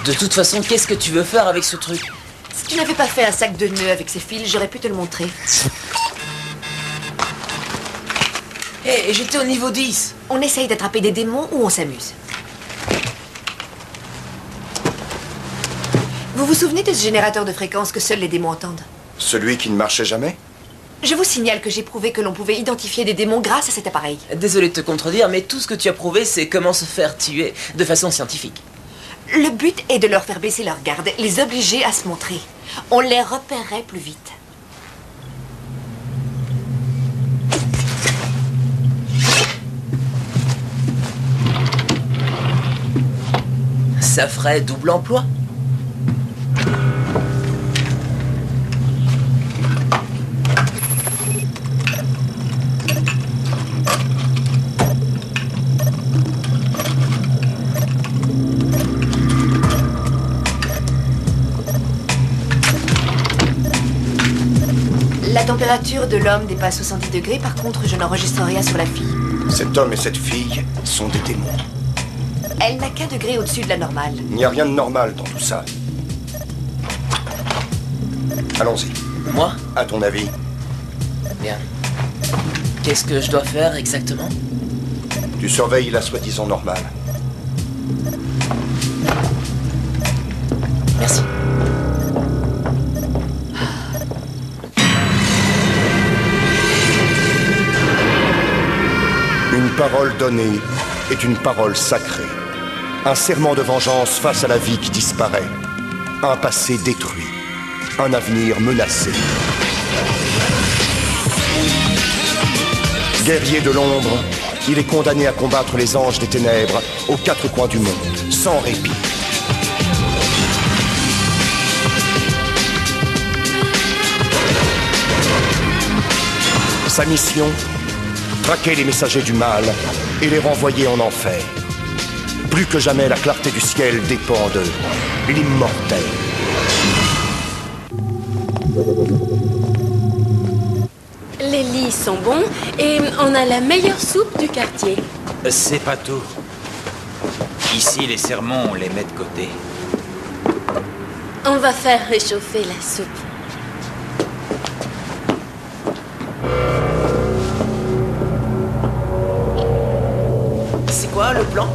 De toute façon, qu'est-ce que tu veux faire avec ce truc? Si tu n'avais pas fait un sac de nœuds avec ces fils, j'aurais pu te le montrer. Hé, j'étais au niveau 10. On essaye d'attraper des démons ou on s'amuse? Vous vous souvenez de ce générateur de fréquences que seuls les démons entendent? Celui qui ne marchait jamais? Je vous signale que j'ai prouvé que l'on pouvait identifier des démons grâce à cet appareil. Désolé de te contredire, mais tout ce que tu as prouvé, c'est comment se faire tuer de façon scientifique. Le but est de leur faire baisser leur garde, les obliger à se montrer. On les repérerait plus vite. Ça ferait double emploi. La température de l'homme dépasse 70 degrés, par contre, je n'enregistre rien sur la fille. Cet homme et cette fille sont des démons. Elle n'a qu'un degré au-dessus de la normale. Il n'y a rien de normal dans tout ça. Allons-y. Moi? À ton avis? Bien. Qu'est-ce que je dois faire exactement? Tu surveilles la soi-disant normale. Merci. Une parole donnée est une parole sacrée. Un serment de vengeance face à la vie qui disparaît. Un passé détruit. Un avenir menacé. Guerrier de l'ombre, il est condamné à combattre les anges des ténèbres aux quatre coins du monde, sans répit. Sa mission, traquer les messagers du mal et les renvoyer en enfer. Plus que jamais, la clarté du ciel dépend de l'immortel. Les lits sont bons et on a la meilleure soupe du quartier. C'est pas tout. Ici, les sermons, on les met de côté. On va faire réchauffer la soupe. C'est quoi le plan?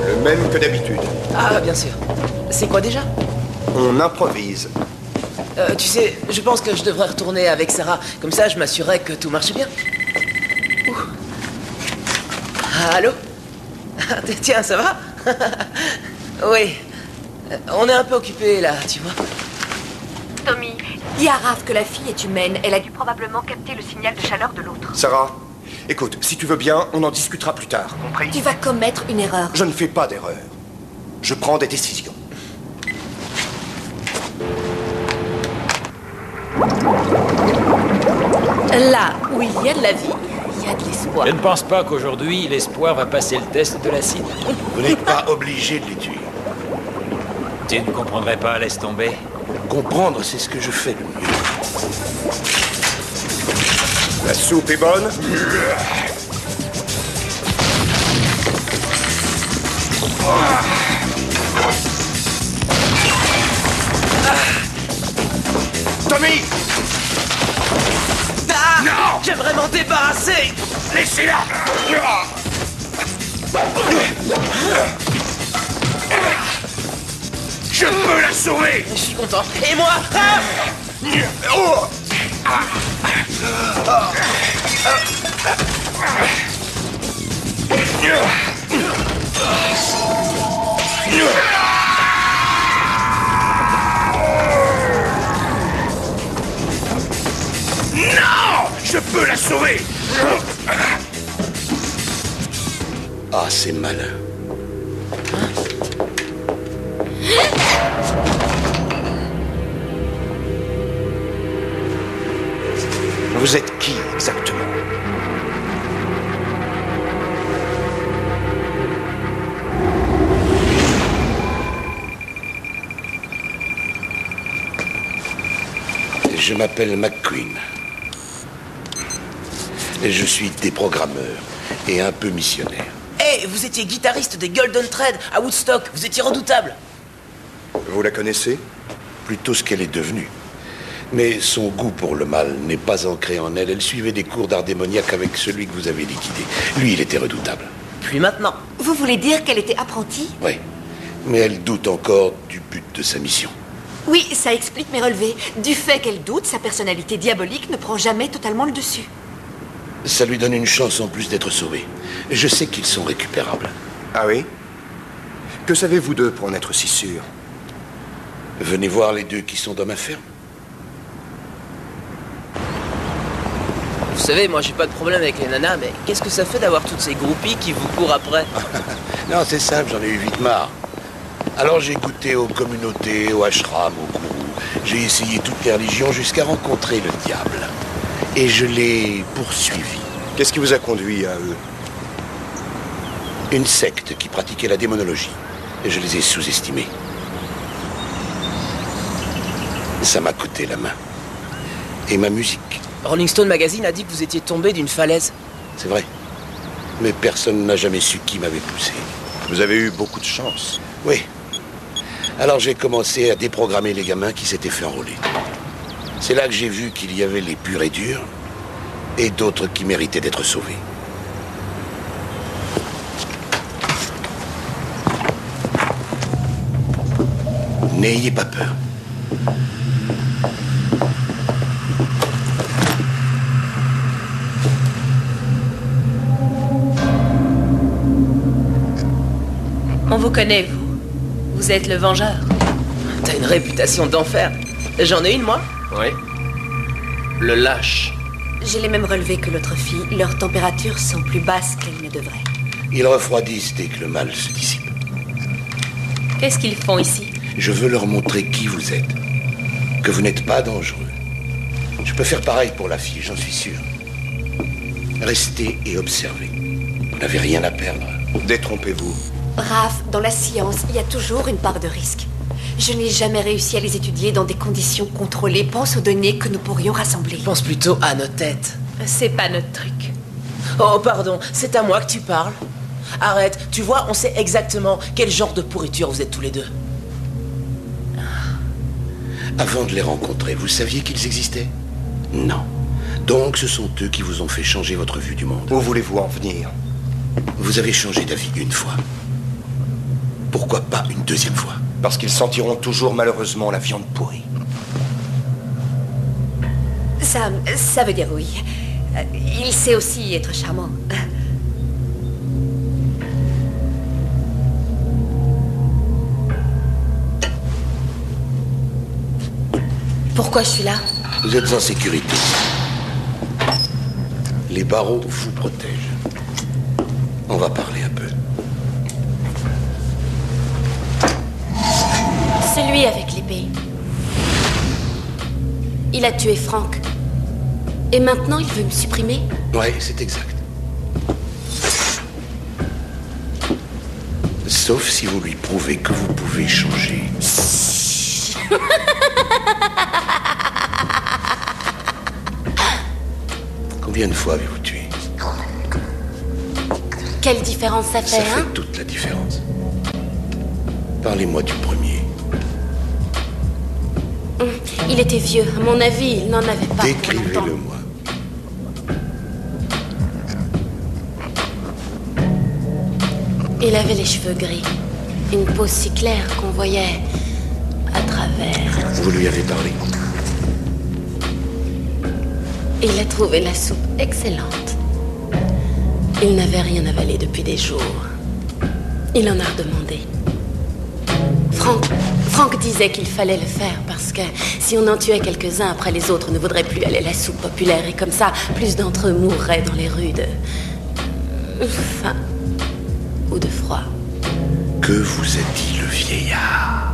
Le même que d'habitude. Ah, bien sûr. C'est quoi déjà? On improvise. Tu sais, je pense que je devrais retourner avec Sarah. Comme ça, je m'assurerai que tout marche bien. Ouh. Allô? Tiens, ça va? Oui. On est un peu occupés là, tu vois. Tommy, dis à Raph que la fille est humaine. Elle a dû probablement capter le signal de chaleur de l'autre. Sarah, écoute, si tu veux bien, on en discutera plus tard. Compris? Tu vas commettre une erreur. Je ne fais pas d'erreur. Je prends des décisions. Là où il y a de la vie, il y a de l'espoir. Je ne pense pas qu'aujourd'hui, l'espoir va passer le test de l'acide. Vous n'êtes pas obligé de les tuer. Tu ne comprendrais pas, laisse tomber. Comprendre, c'est ce que je fais le mieux. La soupe est bonne? Tommy! Ah! Non! J'aimerais m'en débarrasser! Laissez-la! Je peux la sauver! Je suis content. Et moi? Ah! Oh! Non! Je peux la sauver! Ah, c'est malin. Vous êtes qui exactement? Je m'appelle McQueen. Et je suis déprogrammeur et un peu missionnaire. Hey, vous étiez guitariste des Golden Thread à Woodstock. Vous étiez redoutable. Vous la connaissez? Plutôt ce qu'elle est devenue. Mais son goût pour le mal n'est pas ancré en elle. Elle suivait des cours d'art démoniaque avec celui que vous avez liquidé. Lui, il était redoutable. Puis maintenant. Vous voulez dire qu'elle était apprentie? Oui. Mais elle doute encore du but de sa mission. Oui, ça explique mes relevés. Du fait qu'elle doute, sa personnalité diabolique ne prend jamais totalement le dessus. Ça lui donne une chance en plus d'être sauvé. Je sais qu'ils sont récupérables. Ah oui? Que savez-vous d'eux pour en être si sûr? Venez voir les deux qui sont dans ma ferme. Vous savez, moi j'ai pas de problème avec les nanas, mais qu'est-ce que ça fait d'avoir toutes ces groupies qui vous courent après? Non, c'est simple, j'en ai eu vite marre. Alors j'ai goûté aux communautés, aux ashrams, aux gourous. J'ai essayé toutes les religions jusqu'à rencontrer le diable. Et je l'ai poursuivi. Qu'est-ce qui vous a conduit à eux? Une secte qui pratiquait la démonologie. Et je les ai sous-estimés. Ça m'a coûté la main. Et ma musique. Rolling Stone Magazine a dit que vous étiez tombé d'une falaise. C'est vrai. Mais personne n'a jamais su qui m'avait poussé. Vous avez eu beaucoup de chance. Oui. Alors j'ai commencé à déprogrammer les gamins qui s'étaient fait enrôler. C'est là que j'ai vu qu'il y avait les purs et durs et d'autres qui méritaient d'être sauvés. N'ayez pas peur. On vous connaît, vous. Vous êtes le vengeur. T'as une réputation d'enfer. J'en ai une, moi? Oui. Le lâche. J'ai les mêmes relevés que l'autre fille. Leurs températures sont plus basses qu'elles ne devraient. Ils refroidissent dès que le mal se dissipe. Qu'est-ce qu'ils font ici? Je veux leur montrer qui vous êtes. Que vous n'êtes pas dangereux. Je peux faire pareil pour la fille, j'en suis sûr. Restez et observez. Vous n'avez rien à perdre. Détrompez-vous. Raph, dans la science, il y a toujours une part de risque. Je n'ai jamais réussi à les étudier dans des conditions contrôlées. Pense aux données que nous pourrions rassembler. Pense plutôt à nos têtes. C'est pas notre truc. Oh, pardon, c'est à moi que tu parles. Arrête, tu vois, on sait exactement quel genre de pourriture vous êtes tous les deux. Avant de les rencontrer, vous saviez qu'ils existaient? Non. Donc ce sont eux qui vous ont fait changer votre vue du monde. Où voulez-vous en venir? Vous avez changé d'avis une fois. Pourquoi pas une deuxième fois? Parce qu'ils sentiront toujours malheureusement la viande pourrie. Ça veut dire oui. Il sait aussi être charmant. Pourquoi je suis là? Vous êtes en sécurité. Les barreaux vous protègent. On va parler un peu. Celui avec l'épée. Il a tué Frank. Et maintenant, il veut me supprimer? Ouais, c'est exact. Sauf si vous lui prouvez que vous pouvez changer. Combien de fois avez-vous tué? Quelle différence ça fait, Ça fait hein? toute la différence. Parlez-moi du premier. Il était vieux. À mon avis, il n'en avait pas pour longtemps. Décrivez-le-moi. Il avait les cheveux gris. Une peau si claire qu'on voyait à travers. Vous lui avez parlé? Il a trouvé la soupe excellente. Il n'avait rien avalé depuis des jours. Il en a redemandé. Frank disait qu'il fallait le faire parce que si on en tuait quelques-uns après les autres ne voudraient plus aller à la soupe populaire et comme ça, plus d'entre eux mourraient dans les rues de faim ou de froid. Que vous a dit le vieillard?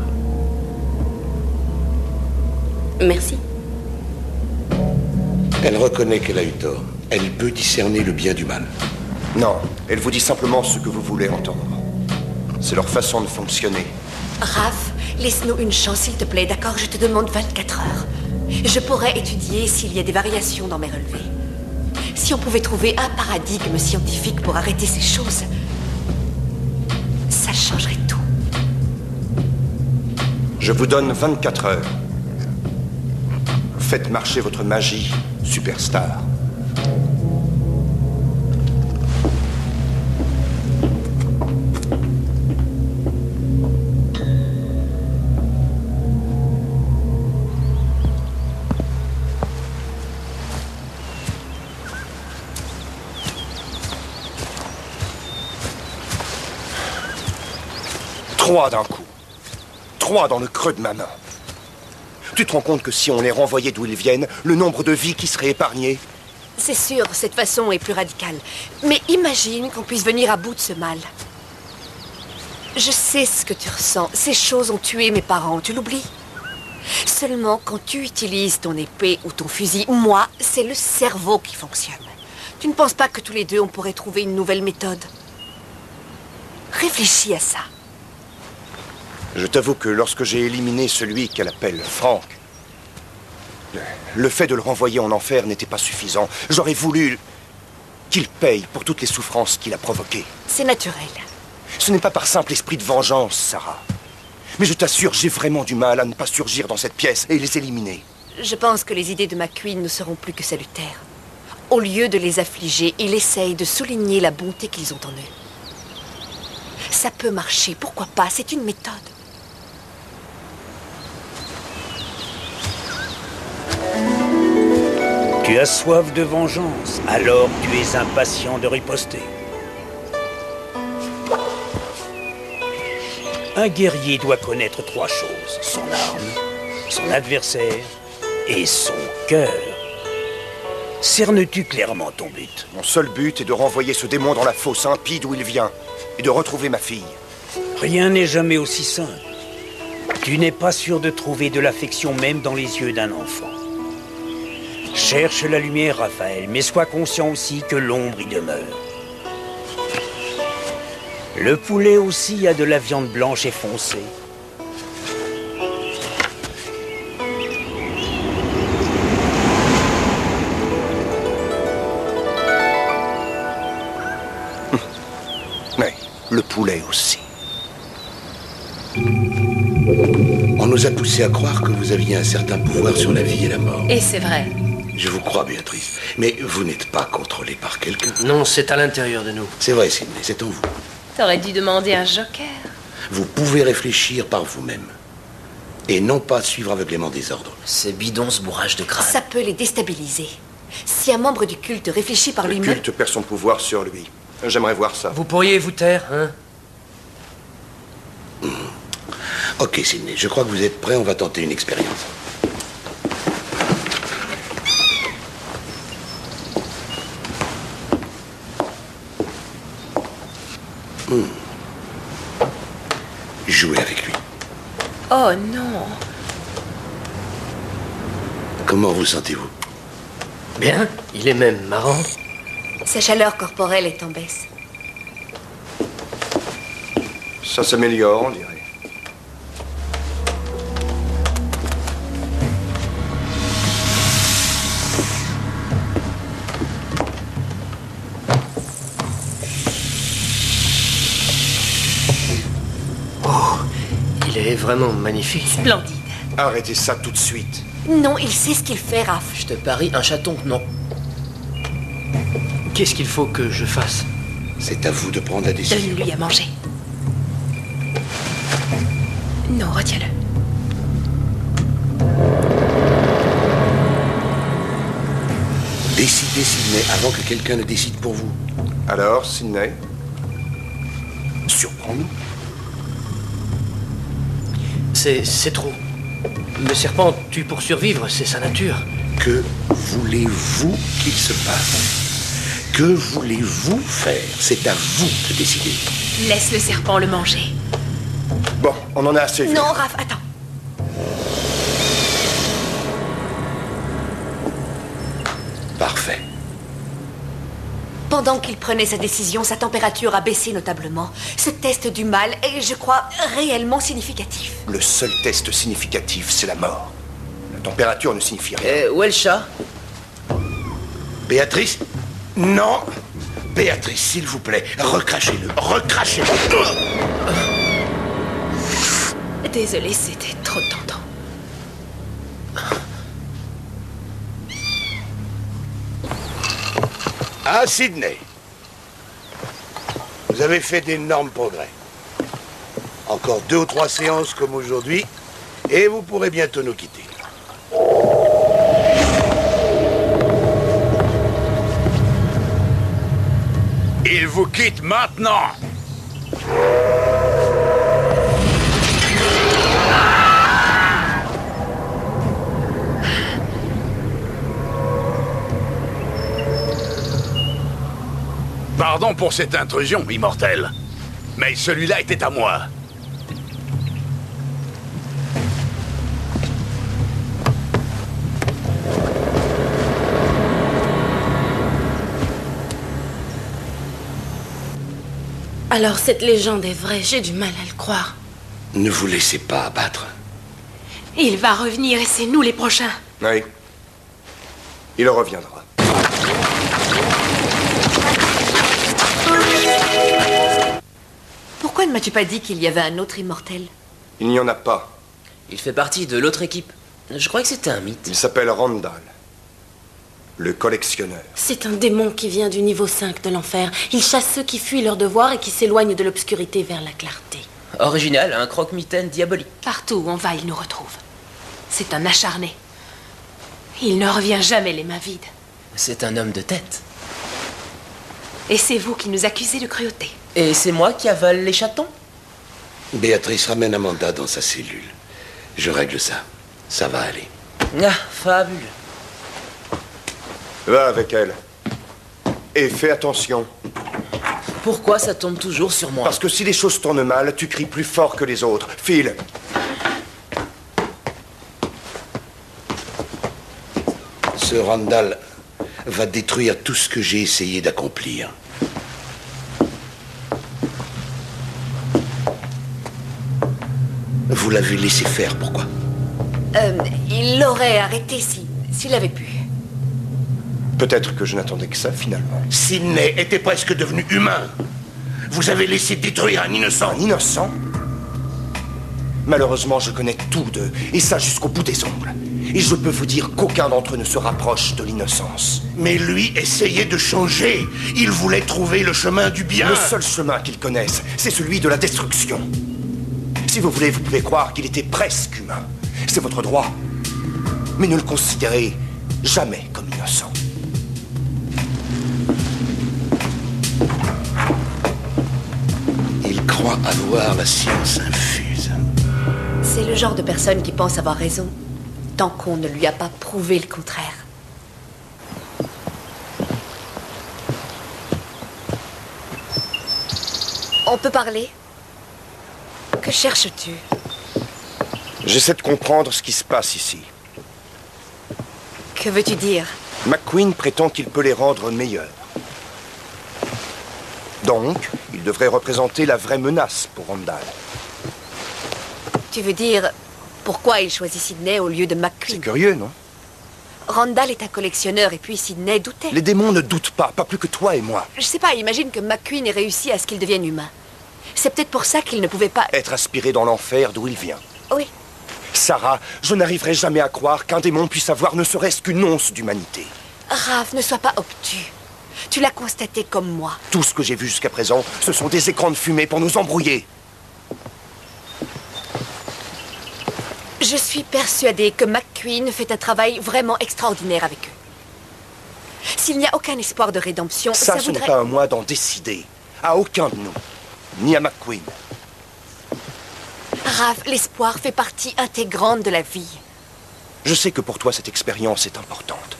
Merci. Elle reconnaît qu'elle a eu tort. Elle peut discerner le bien du mal. Non, elle vous dit simplement ce que vous voulez entendre. C'est leur façon de fonctionner. Raph, laisse-nous une chance, s'il te plaît, d'accord? Je te demande 24 heures. Je pourrais étudier s'il y a des variations dans mes relevés. Si on pouvait trouver un paradigme scientifique pour arrêter ces choses, ça changerait tout. Je vous donne 24 heures. Faites marcher votre magie, superstar. Trois d'un coup. 3 dans le creux de ma main. Tu te rends compte que si on les renvoyait d'où ils viennent, le nombre de vies qui seraient épargnées? C'est sûr, cette façon est plus radicale. Mais imagine qu'on puisse venir à bout de ce mal. Je sais ce que tu ressens. Ces choses ont tué mes parents, tu l'oublies? Seulement, quand tu utilises ton épée ou ton fusil, moi, c'est le cerveau qui fonctionne. Tu ne penses pas que tous les deux, on pourrait trouver une nouvelle méthode? Réfléchis à ça. Je t'avoue que lorsque j'ai éliminé celui qu'elle appelle Frank, le fait de le renvoyer en enfer n'était pas suffisant. J'aurais voulu qu'il paye pour toutes les souffrances qu'il a provoquées. C'est naturel. Ce n'est pas par simple esprit de vengeance, Sarah. Mais je t'assure, j'ai vraiment du mal à ne pas surgir dans cette pièce et les éliminer. Je pense que les idées de McQueen ne seront plus que salutaires. Au lieu de les affliger, il essaye de souligner la bonté qu'ils ont en eux. Ça peut marcher, pourquoi pas? C'est une méthode. Tu as soif de vengeance, alors tu es impatient de riposter. Un guerrier doit connaître 3 choses. Son arme, son adversaire et son cœur. Cernes-tu clairement ton but? Mon seul but est de renvoyer ce démon dans la fosse impie d'où il vient et de retrouver ma fille. Rien n'est jamais aussi simple. Tu n'es pas sûr de trouver de l'affection même dans les yeux d'un enfant. Cherche la lumière, Raphaël, mais sois conscient aussi que l'ombre y demeure. Le poulet aussi a de la viande blanche et foncée. Mais le poulet aussi. On nous a poussé à croire que vous aviez un certain pouvoir sur la vie et la mort. Et c'est vrai. Je vous crois, Béatrice. Mais vous n'êtes pas contrôlée par quelqu'un. Non, c'est à l'intérieur de nous. C'est vrai, Sidney, c'est en vous. T'aurais dû demander un joker. Vous pouvez réfléchir par vous-même. Et non pas suivre aveuglément des ordres. C'est bidon ce bourrage de crâne. Ça peut les déstabiliser. Si un membre du culte réfléchit par Le lui-même... culte perd son pouvoir sur lui. J'aimerais voir ça. Vous pourriez vous taire, hein? Ok, Sidney, je crois que vous êtes prêts, on va tenter une expérience. Jouez avec lui. Oh non. Comment vous sentez-vous? Bien, il est même marrant. Sa chaleur corporelle est en baisse. Ça s'améliore, on dirait. Il est vraiment magnifique. Splendide. Arrêtez ça tout de suite. Non, il sait ce qu'il fait, Raph. Je te parie un chaton que non. Qu'est-ce qu'il faut que je fasse? C'est à vous de prendre la décision. Donne-lui à manger. Non, retiens-le. Décidez, Sidney, avant que quelqu'un ne décide pour vous. Alors, Sidney? Surprends-nous. C'est trop. Le serpent tue pour survivre, c'est sa nature. Que voulez-vous qu'il se passe? Que voulez-vous faire? C'est à vous de décider. Laisse le serpent le manger. Bon, on en a assez vu. Non, Raph, attends. Parfait. Pendant qu'il prenait sa décision, sa température a baissé notablement. Ce test du mal est, je crois, réellement significatif. Le seul test significatif, c'est la mort. La température ne signifie rien. Où est le chat? Béatrice? Non! Béatrice, s'il vous plaît, recrachez-le. Recrachez-le. Désolée, c'était trop tentant. Ah, Sydney. Vous avez fait d'énormes progrès. Encore 2 ou 3 séances comme aujourd'hui, et vous pourrez bientôt nous quitter. Il vous quitte maintenant! Pardon pour cette intrusion, immortel. Mais celui-là était à moi. Alors cette légende est vraie, j'ai du mal à le croire. Ne vous laissez pas abattre. Il va revenir et c'est nous les prochains. Oui. Il reviendra. Pourquoi ne m'as-tu pas dit qu'il y avait un autre immortel? Il n'y en a pas. Il fait partie de l'autre équipe. Je crois que c'était un mythe. Il s'appelle Randall. Le collectionneur. C'est un démon qui vient du niveau 5 de l'enfer. Il chasse ceux qui fuient leur devoir et qui s'éloignent de l'obscurité vers la clarté. Original, un croque-mitaine diabolique. Partout où on va, il nous retrouve. C'est un acharné. Il ne revient jamais les mains vides. C'est un homme de tête. Et c'est vous qui nous accusez de cruauté. Et c'est moi qui avale les chatons? Béatrice ramène Amanda dans sa cellule. Je règle ça. Ça va aller. Ah, fabuleux. Va avec elle. Et fais attention. Pourquoi ça tombe toujours sur moi? Parce que si les choses tournent mal, tu cries plus fort que les autres. File. Ce Randall va détruire tout ce que j'ai essayé d'accomplir. Vous l'avez laissé faire, pourquoi? Il l'aurait arrêté s'il avait pu. Peut-être que je n'attendais que ça, finalement. Sydney était presque devenu humain. Vous avez laissé détruire un innocent. Un innocent? Malheureusement, je connais tous d'eux, et ça jusqu'au bout des ongles. Et je peux vous dire qu'aucun d'entre eux ne se rapproche de l'innocence. Mais lui essayait de changer. Il voulait trouver le chemin du bien. Le seul chemin qu'ils connaissent, c'est celui de la destruction. Si vous voulez, vous pouvez croire qu'il était presque humain. C'est votre droit. Mais ne le considérez jamais comme innocent. Il croit avoir la science infuse. C'est le genre de personne qui pense avoir raison, tant qu'on ne lui a pas prouvé le contraire. On peut parler? Que cherches-tu? J'essaie de comprendre ce qui se passe ici. Que veux-tu dire? McQueen prétend qu'il peut les rendre meilleurs. Donc, il devrait représenter la vraie menace pour Randall. Tu veux dire pourquoi il choisit Sydney au lieu de C'est McQueen? curieux, non? Randall est un collectionneur et puis Sydney doutait. Les démons ne doutent pas plus que toi et moi. Je sais pas, imagine que McQueen ait réussi à ce qu'il devienne humain. C'est peut-être pour ça qu'il ne pouvait pas... Être aspiré dans l'enfer d'où il vient. Oui. Sarah, je n'arriverai jamais à croire qu'un démon puisse avoir ne serait-ce qu'une once d'humanité. Raph, ne sois pas obtus. Tu l'as constaté comme moi. Tout ce que j'ai vu jusqu'à présent, ce sont des écrans de fumée pour nous embrouiller. Je suis persuadée que McQueen fait un travail vraiment extraordinaire avec eux. S'il n'y a aucun espoir de rédemption, ça Ce voudrait... n'est pas à moi d'en décider. À aucun de nous. Ni à McQueen. Raph, l'espoir fait partie intégrante de la vie. Je sais que pour toi, cette expérience est importante.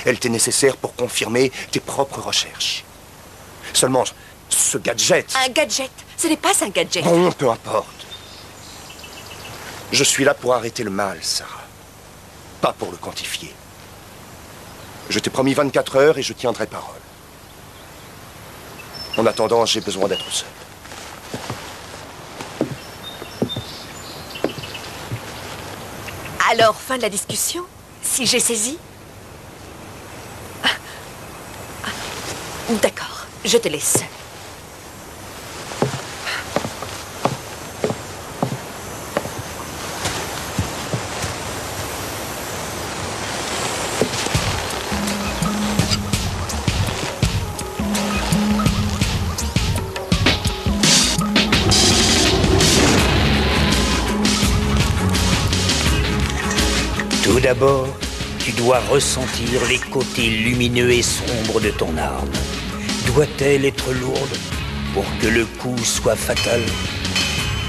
Elle t'est nécessaire pour confirmer tes propres recherches. Seulement, ce gadget... Un gadget? Ce n'est pas un gadget. Bon, peu importe. Je suis là pour arrêter le mal, Sarah. Pas pour le quantifier. Je t'ai promis 24 heures et je tiendrai parole. En attendant, j'ai besoin d'être seul. Alors, fin de la discussion? Si j'ai saisi? D'accord, je te laisse seule. Tout d'abord, tu dois ressentir les côtés lumineux et sombres de ton arme. Doit-elle être lourde pour que le coup soit fatal?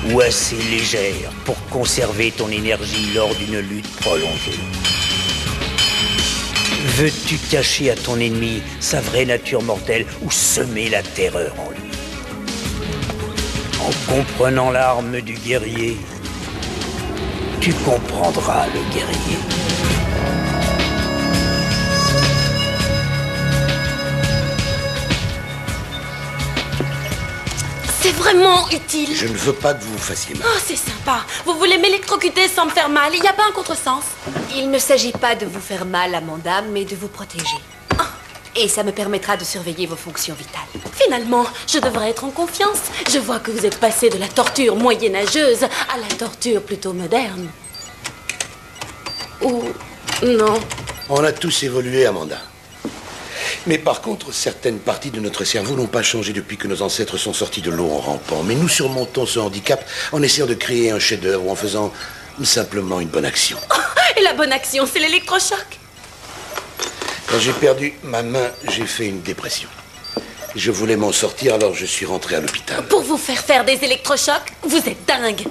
Ou assez légère pour conserver ton énergie lors d'une lutte prolongée? Veux-tu cacher à ton ennemi sa vraie nature mortelle ou semer la terreur en lui? En comprenant l'arme du guerrier, tu comprendras le guerrier. C'est vraiment utile. Je ne veux pas que vous vous fassiez mal. Oh, c'est sympa. Vous voulez m'électrocuter sans me faire mal. Il n'y a pas un contresens. Il ne s'agit pas de vous faire mal, Amanda, mais de vous protéger. Et ça me permettra de surveiller vos fonctions vitales. Finalement, je devrais être en confiance. Je vois que vous êtes passé de la torture moyenâgeuse à la torture plutôt moderne. Ou non. On a tous évolué, Amanda. Mais par contre, certaines parties de notre cerveau n'ont pas changé depuis que nos ancêtres sont sortis de l'eau en rampant. Mais nous surmontons ce handicap en essayant de créer un chef-d'œuvre ou en faisant simplement une bonne action. Oh, et la bonne action, c'est l'électrochoc. Quand j'ai perdu ma main, j'ai fait une dépression. Je voulais m'en sortir, alors je suis rentré à l'hôpital. Pour vous faire des électrochocs, vous êtes dingue.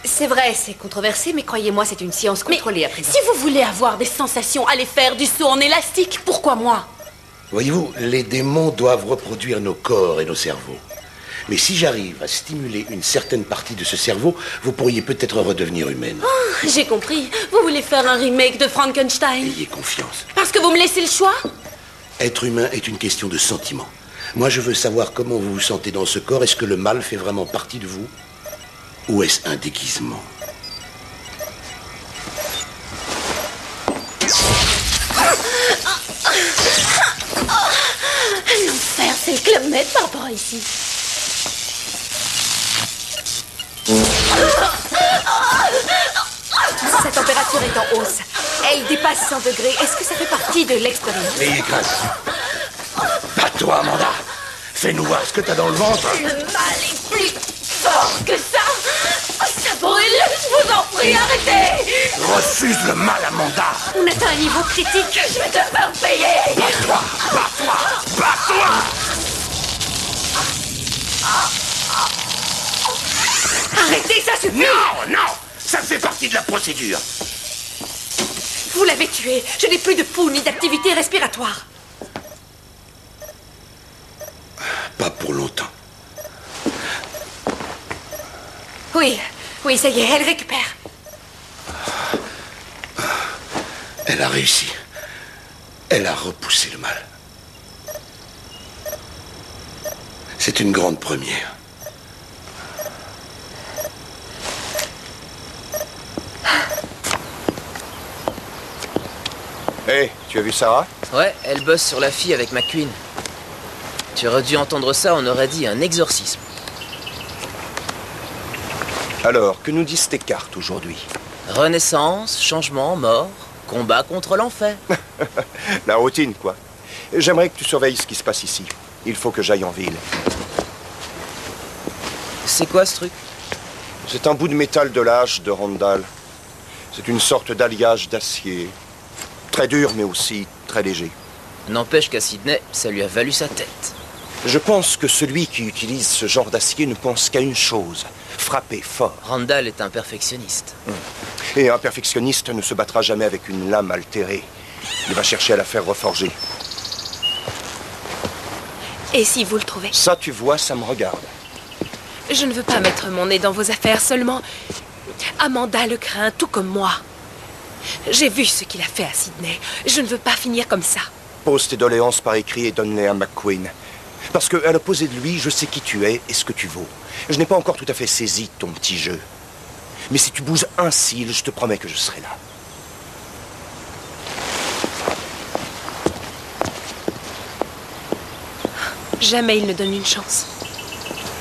C'est vrai, c'est controversé, mais croyez-moi, c'est une science contrôlée à présent. Si vous voulez avoir des sensations, allez faire du saut en élastique. Pourquoi moi? Voyez-vous, les démons doivent reproduire nos corps et nos cerveaux. Mais si j'arrive à stimuler une certaine partie de ce cerveau, vous pourriez peut-être redevenir humaine. Oh, j'ai compris. Vous voulez faire un remake de Frankenstein? Ayez confiance. Parce que vous me laissez le choix? Être humain est une question de sentiment. Moi, je veux savoir comment vous vous sentez dans ce corps. Est-ce que le mal fait vraiment partie de vous? Ou est-ce un déguisement? L'enfer, c'est le Club Med par rapport à ici. Sa température est en hausse. Elle dépasse 100 degrés. Est-ce que ça fait partie de l'expérience? Ayez grâce. Bats-toi, Amanda. Fais-nous voir ce que t'as dans le ventre. Le mal est plus fort que ça. Ça brûle. Je vous en prie, arrêtez. Refuse le mal, Amanda. On atteint un niveau critique. Je vais te faire payer. Bats-toi, bats-toi, bats-toi. Arrêtez, ça suffit. Non, non. Ça fait partie de la procédure. Vous l'avez tué. Je n'ai plus de pouls ni d'activité respiratoire. Pas pour longtemps. Oui, oui, ça y est, elle récupère. Elle a réussi. Elle a repoussé le mal. C'est une grande première. Hé, tu as vu Sarah? Ouais, elle bosse sur la fille avec McQueen. Tu aurais dû entendre ça, on aurait dit un exorcisme. Alors, que nous disent tes cartes aujourd'hui? Renaissance, changement, mort, combat contre l'enfer. La routine, quoi. J'aimerais que tu surveilles ce qui se passe ici. Il faut que j'aille en ville. C'est quoi ce truc? C'est un bout de métal de l'âge de Randall. C'est une sorte d'alliage d'acier. Très dur, mais aussi très léger. N'empêche qu'à Sydney, ça lui a valu sa tête. Je pense que celui qui utilise ce genre d'acier ne pense qu'à une chose, frapper fort. Randall est un perfectionniste. Et un perfectionniste ne se battra jamais avec une lame altérée. Il va chercher à la faire reforger. Et si vous le trouvez? Ça, tu vois, ça me regarde. Je ne veux pas mettre mon nez dans vos affaires, seulement Amanda le craint, tout comme moi. J'ai vu ce qu'il a fait à Sydney. Je ne veux pas finir comme ça. Pose tes doléances par écrit et donne-les à McQueen. Parce qu'à l'opposé de lui, je sais qui tu es et ce que tu vaux. Je n'ai pas encore tout à fait saisi ton petit jeu. Mais si tu bouges un cil, je te promets que je serai là. Jamais il ne donne une chance.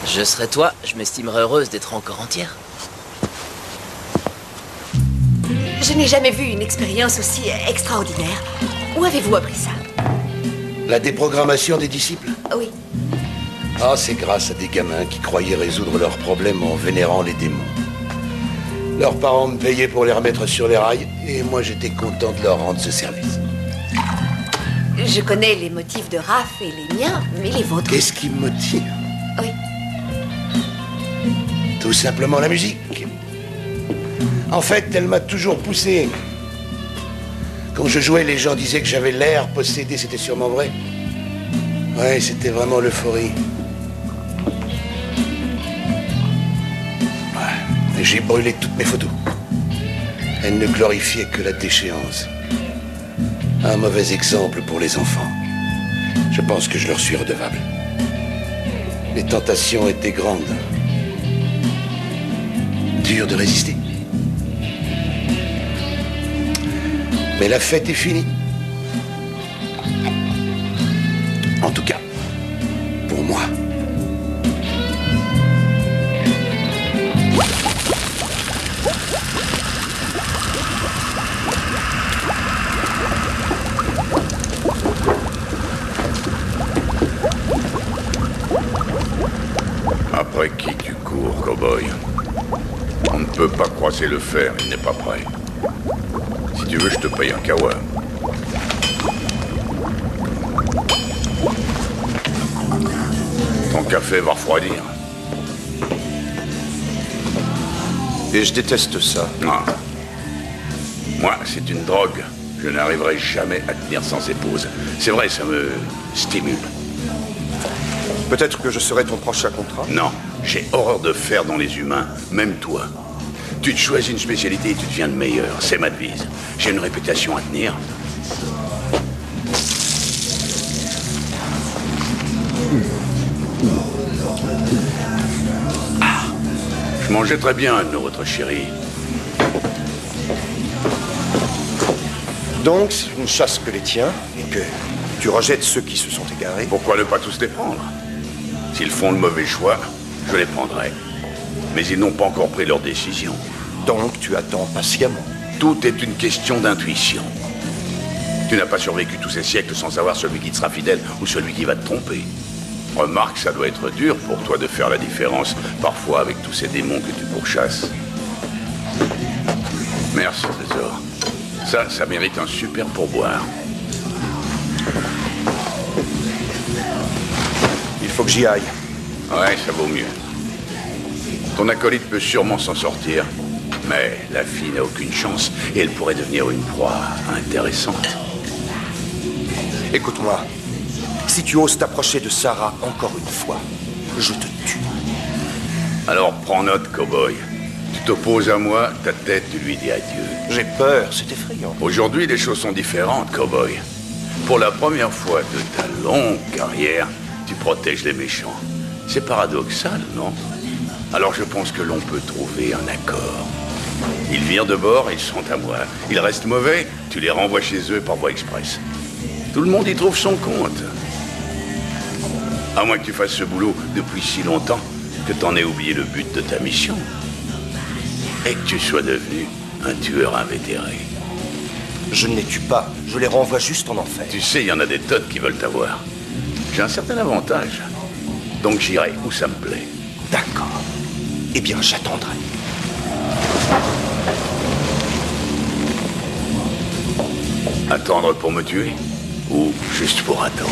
Je serais toi, je m'estimerais heureuse d'être encore entière. Je n'ai jamais vu une expérience aussi extraordinaire. Où avez-vous appris ça? La déprogrammation des disciples? Oui. Ah, c'est grâce à des gamins qui croyaient résoudre leurs problèmes en vénérant les démons. Leurs parents me payaient pour les remettre sur les rails, et moi j'étais content de leur rendre ce service. Je connais les motifs de Raph et les miens, mais les vôtres... Qu'est-ce qui me motive? Oui. Tout simplement la musique. En fait, elle m'a toujours poussé. Quand je jouais, les gens disaient que j'avais l'air possédé, c'était sûrement vrai. Ouais, c'était vraiment l'euphorie. Ouais. J'ai brûlé toutes mes photos. Elles ne glorifiaient que la déchéance. Un mauvais exemple pour les enfants. Je pense que je leur suis redevable. Les tentations étaient grandes. Dur de résister. Mais la fête est finie. En tout cas, pour moi. Après qui tu cours, cow-boy? On ne peut pas croiser le fer, il n'est pas prêt. Si tu veux, je te paye un kawa. Ton café va refroidir. Et je déteste ça. Ah. Moi, c'est une drogue. Je n'arriverai jamais à tenir sans ces pauses. C'est vrai, ça me stimule. Peut-être que je serai ton prochain contrat? Non, j'ai horreur de fer dans les humains, même toi. Tu te choisis une spécialité et tu deviens le meilleur. C'est ma devise. J'ai une réputation à tenir. Ah, je mangeais très bien, nous, votre chérie. Donc, c'est une chasse que les tiens, et que tu rejettes ceux qui se sont égarés. Pourquoi ne pas tous les prendre? S'ils font le mauvais choix, je les prendrai. Mais ils n'ont pas encore pris leur décision. Donc, tu attends patiemment. Tout est une question d'intuition. Tu n'as pas survécu tous ces siècles sans savoir celui qui te sera fidèle ou celui qui va te tromper. Remarque, ça doit être dur pour toi de faire la différence, parfois avec tous ces démons que tu pourchasses. Merci, trésor. Ça mérite un super pourboire. Il faut que j'y aille. Ouais, ça vaut mieux. Ton acolyte peut sûrement s'en sortir, mais la fille n'a aucune chance et elle pourrait devenir une proie intéressante. Écoute-moi, si tu oses t'approcher de Sarah encore une fois, je te tue. Alors prends note, cow-boy. Tu t'opposes à moi, ta tête, tu lui dis adieu. J'ai peur, c'est effrayant. Aujourd'hui, les choses sont différentes, cow-boy. Pour la première fois de ta longue carrière, tu protèges les méchants. C'est paradoxal, non? Alors je pense que l'on peut trouver un accord. Ils virent de bord, ils sont à moi. Ils restent mauvais, tu les renvoies chez eux par voie express. Tout le monde y trouve son compte. À moins que tu fasses ce boulot depuis si longtemps que t'en aies oublié le but de ta mission. Et que tu sois devenu un tueur invétéré. Je ne les tue pas, je les renvoie juste en enfer. Tu sais, il y en a des tonnes qui veulent t'avoir. J'ai un certain avantage. Donc j'irai où ça me plaît. D'accord. Eh bien, j'attendrai. Attendre pour me tuer? Ou juste pour attendre?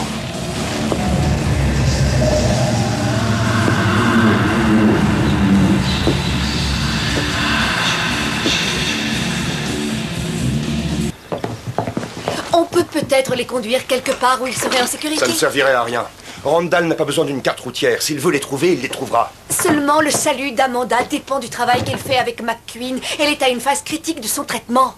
On peut peut-être les conduire quelque part où ils seraient en sécurité. Ça ne servirait à rien. Randall n'a pas besoin d'une carte routière. S'il veut les trouver, il les trouvera. Seulement le salut d'Amanda dépend du travail qu'elle fait avec McQueen. Elle est à une phase critique de son traitement.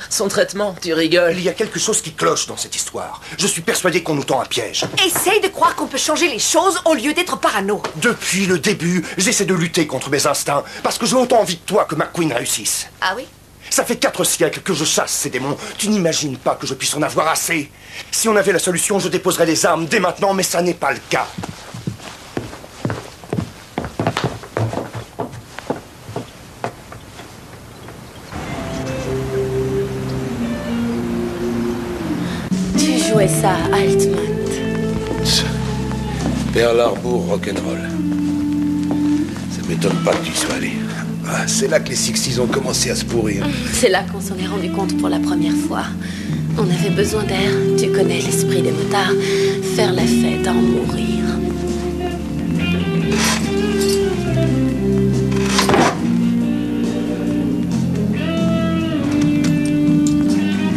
Son traitement, tu rigoles. Il y a quelque chose qui cloche dans cette histoire. Je suis persuadé qu'on nous tend un piège. Essaye de croire qu'on peut changer les choses au lieu d'être parano. Depuis le début, j'essaie de lutter contre mes instincts, parce que j'ai autant envie que toi que McQueen réussisse. Ah oui? Ça fait 4 siècles que je chasse ces démons. Tu n'imagines pas que je puisse en avoir assez. Si on avait la solution, je déposerais les armes dès maintenant, mais ça n'est pas le cas. Tu jouais ça à Altmont. Pearl Harbor rock'n'roll. Ça m'étonne pas que tu y sois allé. Ah, c'est là que les Sixties ont commencé à se pourrir. C'est là qu'on s'en est rendu compte pour la première fois. On avait besoin d'air. Tu connais l'esprit des motards. Faire la fête à en mourir.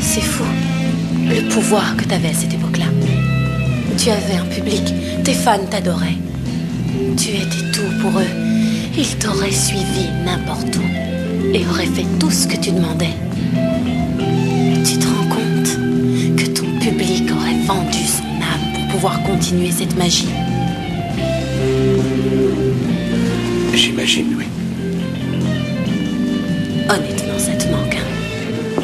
C'est fou, le pouvoir que t'avais à cette époque-là. Tu avais un public, tes fans t'adoraient. Tu étais tout pour eux. Ils t'auraient suivi n'importe où et auraient fait tout ce que tu demandais. Tu te rends compte que ton public aurait vendu son âme pour pouvoir continuer cette magie? J'imagine, oui. Honnêtement, ça te manque, hein?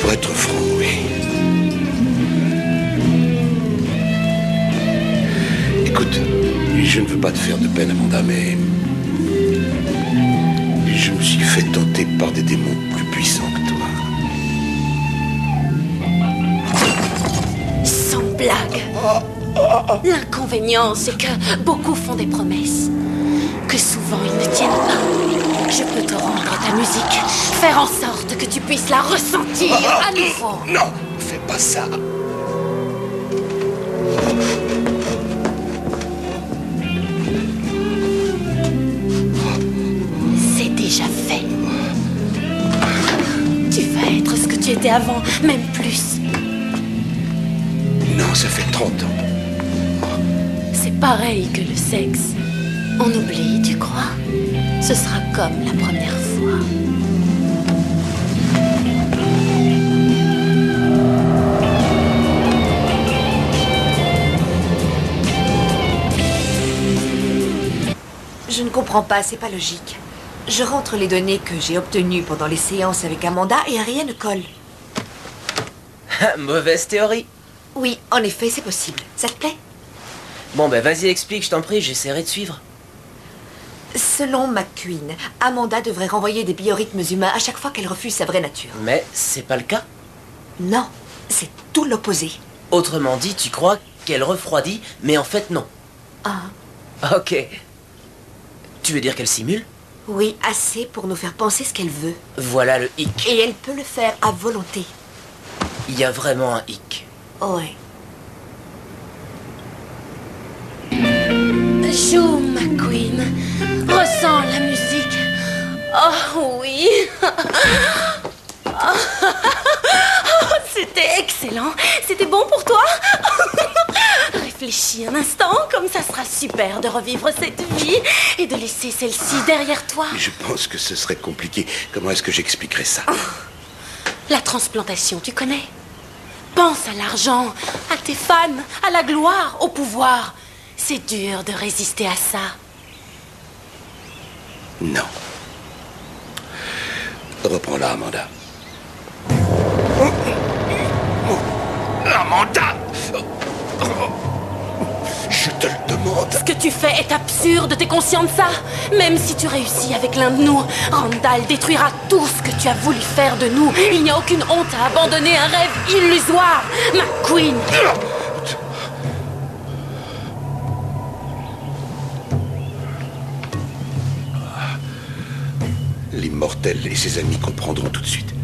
Pour être franc, oui. Écoute, je ne veux pas te faire de peine, Amanda, mais je me suis fait tenter par des démons plus puissants que toi. Sans blague. L'inconvénient, c'est que beaucoup font des promesses, que souvent ils ne tiennent pas. Je peux te rendre ta musique, faire en sorte que tu puisses la ressentir à nouveau. Non, fais pas ça. C'est déjà fait. Tu vas être ce que tu étais avant, même plus. Non, ça fait 30 ans. C'est pareil que le sexe. On oublie, tu crois? Ce sera comme la première fois. Je ne comprends pas, c'est pas logique. Je rentre les données que j'ai obtenues pendant les séances avec Amanda et rien ne colle. Mauvaise théorie. Oui, en effet, c'est possible. Ça te plaît? Bon, ben vas-y, explique, je t'en prie, j'essaierai de suivre. Selon McQueen, Amanda devrait renvoyer des biorhythmes humains à chaque fois qu'elle refuse sa vraie nature. Mais c'est pas le cas. Non, c'est tout l'opposé. Autrement dit, tu crois qu'elle refroidit, mais en fait non. Ah. Ok. Tu veux dire qu'elle simule? Oui, assez pour nous faire penser ce qu'elle veut. Voilà le hic. Et elle peut le faire à volonté. Il y a vraiment un hic. Ouais. Joue, McQueen. Ressens la musique. Oh oui. Oh, c'était excellent. C'était bon pour toi? Réfléchis un instant, comme ça sera super de revivre cette vie et de laisser celle-ci derrière toi. Je pense que ce serait compliqué. Comment est-ce que j'expliquerais ça? La transplantation, tu connais? Pense à l'argent, à tes fans, à la gloire, au pouvoir. C'est dur de résister à ça. Non. Reprends-la, Amanda. Amanda! Je te le demande. Ce que tu fais est absurde, t'es conscient de ça? Même si tu réussis avec l'un de nous, Randall détruira tout ce que tu as voulu faire de nous. Il n'y a aucune honte à abandonner un rêve illusoire. McQueen! L'immortel et ses amis comprendront tout de suite.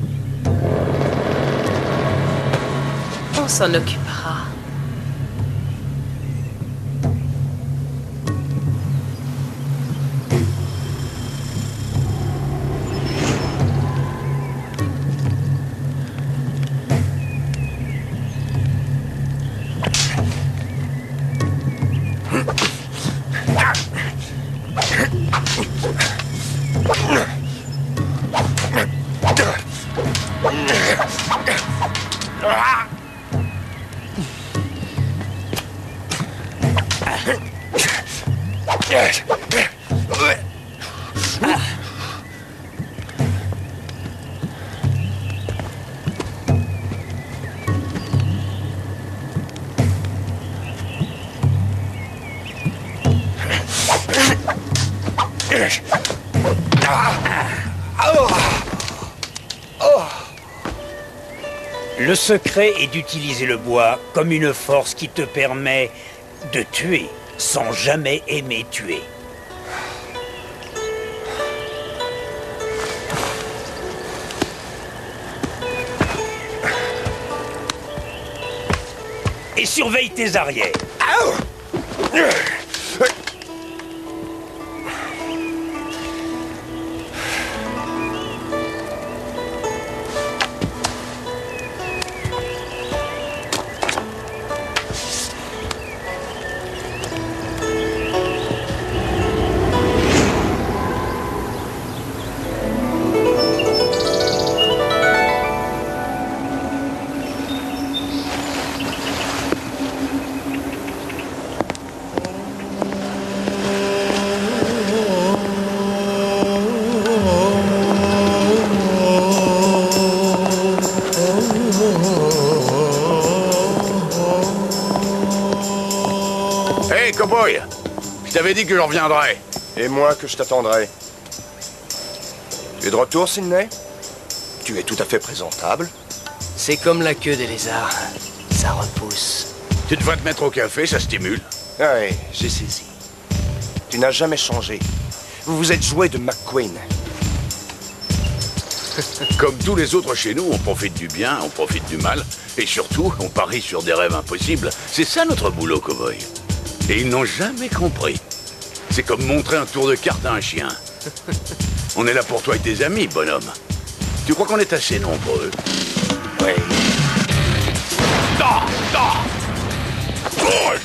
On s'en occupera. Le secret est d'utiliser le bois comme une force qui te permet de tuer sans jamais aimer tuer. et surveille tes arrières. Hey, cowboy! Je t'avais dit que je reviendrais. Et moi que je t'attendrai. Tu es de retour, Sydney? Tu es tout à fait présentable. C'est comme la queue des lézards. Ça repousse. Tu devrais te mettre au café, ça stimule. Ouais, j'ai saisi. Tu n'as jamais changé. Vous vous êtes joué de McQueen. Comme tous les autres chez nous, on profite du bien, on profite du mal. Et surtout, on parie sur des rêves impossibles. C'est ça notre boulot, cowboy. Et ils n'ont jamais compris. C'est comme montrer un tour de cartes à un chien. On est là pour toi et tes amis, bonhomme. Tu crois qu'on est assez nombreux? Ouais. Non, non! Bouge!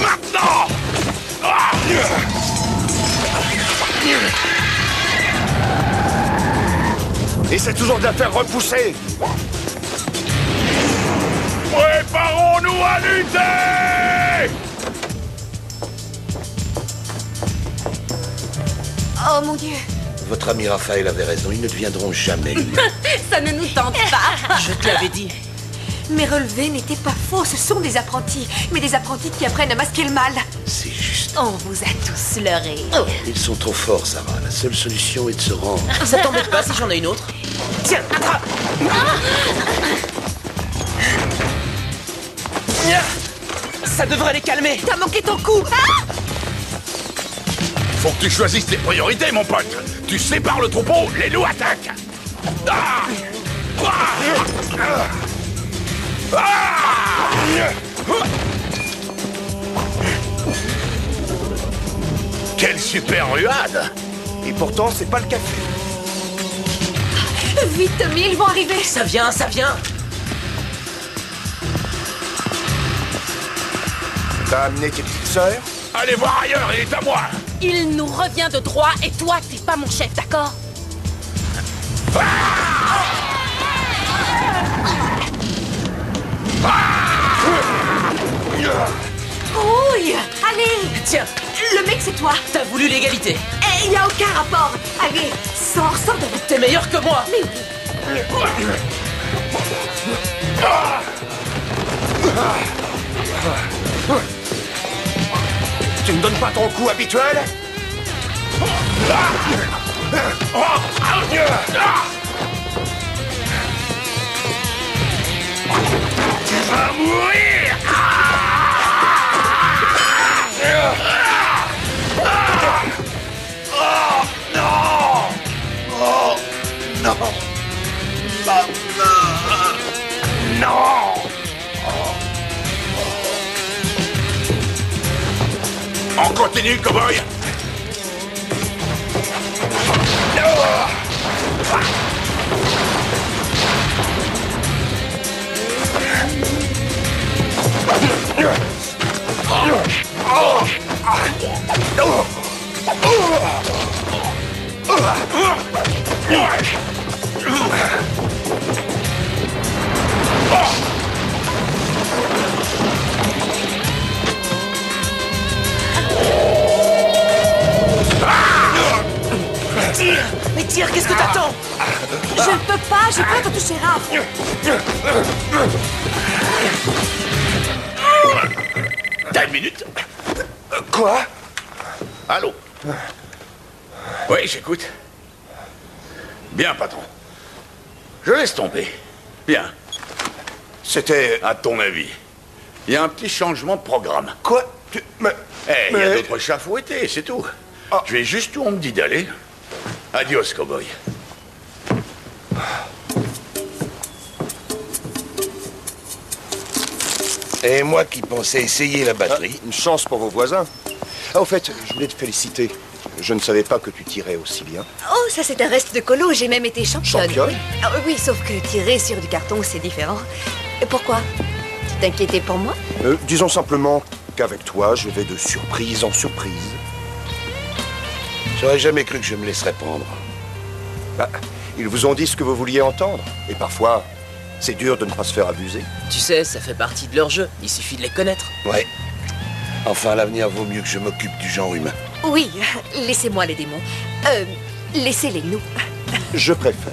Maintenant! Ah! Essaie toujours de la faire repousser. Préparons-nous à lutter! Oh mon Dieu! Votre ami Raphaël avait raison, ils ne deviendront jamais humains. Ça ne nous tente pas. Je te l'avais dit. Mes relevés n'étaient pas faux, ce sont des apprentis. Mais des apprentis qui apprennent à masquer le mal. C'est juste. On vous a tous leurrés. Ils sont trop forts, Sarah. La seule solution est de se rendre. Ça t'embête pas si j'en ai une autre? Tiens, attrape! Ça devrait les calmer. T'as manqué ton coup! Faut que tu choisisses tes priorités, mon pote. Tu sépares le troupeau, les loups attaquent. Ah! Ah! Ah! Quelle super ruade! Et pourtant, c'est pas le café. Vite, Tommy, ils vont arriver! Ça vient, ça vient. T'as amené tes petites sœurs? Allez voir ailleurs, il est à moi! Il nous revient de droit et toi, t'es pas mon chef, d'accord? Ouille! Allez! Tiens, Le mec, c'est toi! t'as voulu l'égalité. Eh, y a aucun rapport! Allez, sors de là! T'es meilleur que moi. Tu ne donnes pas ton coup habituel? Tu vas mourir! Oh non! Oh non! Non! On continue, cowboy! Tire. Mais tire, qu'est-ce que t'attends? Je ne peux pas, j'ai peur de toucher Raph! T'as une minute? Quoi? Allô? Oui, j'écoute. Bien, patron. Je laisse tomber. Bien. C'était... À ton avis, il y a un petit changement de programme. Quoi? Il y a d'autres chats fouettés, c'est tout. Ah. Je vais juste où on me dit d'aller. Adios, cowboy. Et moi qui pensais essayer la batterie. Une chance pour vos voisins. Ah, au fait, je voulais te féliciter. Je ne savais pas que tu tirais aussi bien. Oh, ça c'est un reste de colo, j'ai même été championne. Championne? Ah, oui, sauf que tirer sur du carton, c'est différent. Et pourquoi? Tu t'inquiétais pour moi? Disons simplement qu'avec toi, je vais de surprise en surprise. J'aurais jamais cru que je me laisserais prendre. Bah, ils vous ont dit ce que vous vouliez entendre. Et parfois, c'est dur de ne pas se faire abuser. Tu sais, ça fait partie de leur jeu. Il suffit de les connaître. Ouais. Enfin, l'avenir vaut mieux que je m'occupe du genre humain. Oui, laissez-moi les démons. Laissez-les nous. Je préfère.